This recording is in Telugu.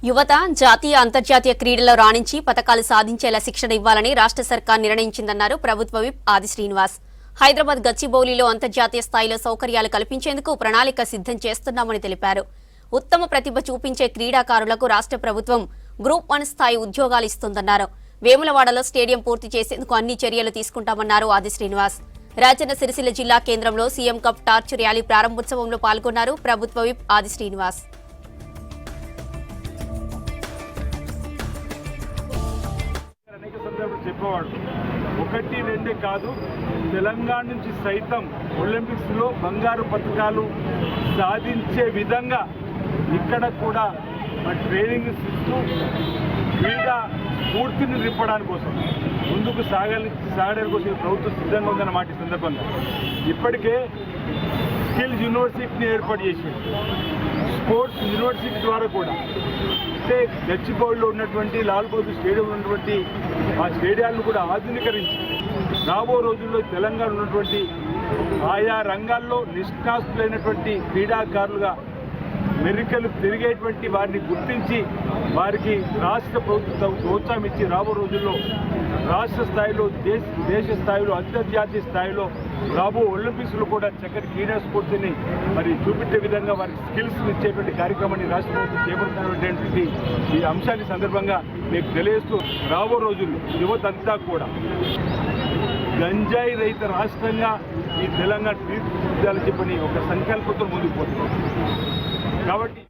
యువత జాతీయ అంతర్జాతీయ క్రీడల్లో రాణించి పతకాలు సాధించేలా శిక్షణ ఇవ్వాలని రాష్ట్ర సర్కార్ నిర్ణయించిందన్నారు ప్రభుత్వ విప్ ఆది శ్రీనివాస్. హైదరాబాద్ గచ్చిబౌలిలో అంతర్జాతీయ స్థాయిలో సౌకర్యాలు కల్పించేందుకు ప్రణాళిక సిద్ధం చేస్తున్నామని తెలిపారు. ఉత్తమ ప్రతిభ చూపించే క్రీడాకారులకు రాష్ట్ర ప్రభుత్వం గ్రూప్ 1 స్థాయి ఉద్యోగాలు ఇస్తుందన్నారు. వేములవాడలో స్టేడియం పూర్తి చేసేందుకు అన్ని చర్యలు తీసుకుంటామన్నారు ఆది శ్రీనివాస్. రాజన్న సిరిసిల్ల జిల్లా కేంద్రంలో సీఎం కప్ టార్చ్ ర్యాలీ ప్రారంభోత్సవంలో పాల్గొన్నారు ప్రభుత్వ విప్ ఆది శ్రీనివాస్. చెప్పేవాడు ఒకటి రెండే కాదు, తెలంగాణ నుంచి సైతం ఒలింపిక్స్ లో బంగారు పథకాలు సాధించే విధంగా ఇక్కడ కూడా ట్రైనింగ్ ఇస్తూ క్రీడా స్ఫూర్తిని నింపడానికి కోసం ముందుకు సాగడానికి కోసం ప్రభుత్వం సిద్ధంగా ఉందన్న మాట సందర్భంగా ఇప్పటికే స్కిల్ యూనివర్సిటీని ఏర్పాటు చేసింది. స్పోర్ట్స్ యూనివర్సిటీ ద్వారా కూడా అంటే గచ్చిబౌలిలో ఉన్నటువంటి లాల్ బహదూర్ స్టేడియం ఉన్నటువంటి ఆ స్టేడియాలను కూడా ఆధునీకరించి రాబో రోజుల్లో తెలంగాణ ఉన్నటువంటి ఆయా రంగాల్లో నిష్ణాస్తులైనటువంటి క్రీడాకారులుగా మెరికలు తిరిగేటువంటి వారిని గుర్తించి వారికి రాష్ట్ర ప్రభుత్వం ప్రోత్సాహం ఇచ్చి రాబో రోజుల్లో రాష్ట్ర స్థాయిలో దేశ స్థాయిలో అంతర్జాతీయ స్థాయిలో రాబో ఒలింపిక్స్లో కూడా చక్కటి క్రీడా స్ఫూర్తిని మరి చూపించే విధంగా వారికి స్కిల్స్ ఇచ్చేటువంటి కార్యక్రమాన్ని రాష్ట్ర ప్రభుత్వం చేపడుతున్నటువంటి ఈ అంశాన్ని సందర్భంగా మీకు తెలియజేస్తూ రాబో రోజుల్లో యువత అంతా కూడా గంజాయి రహిత రాష్ట్రంగా ఈ తెలంగాణ తీర్చిదిద్దాలని చెప్పని ఒక సంకల్పంతో ముందుకు పోతుంది. కాబట్టి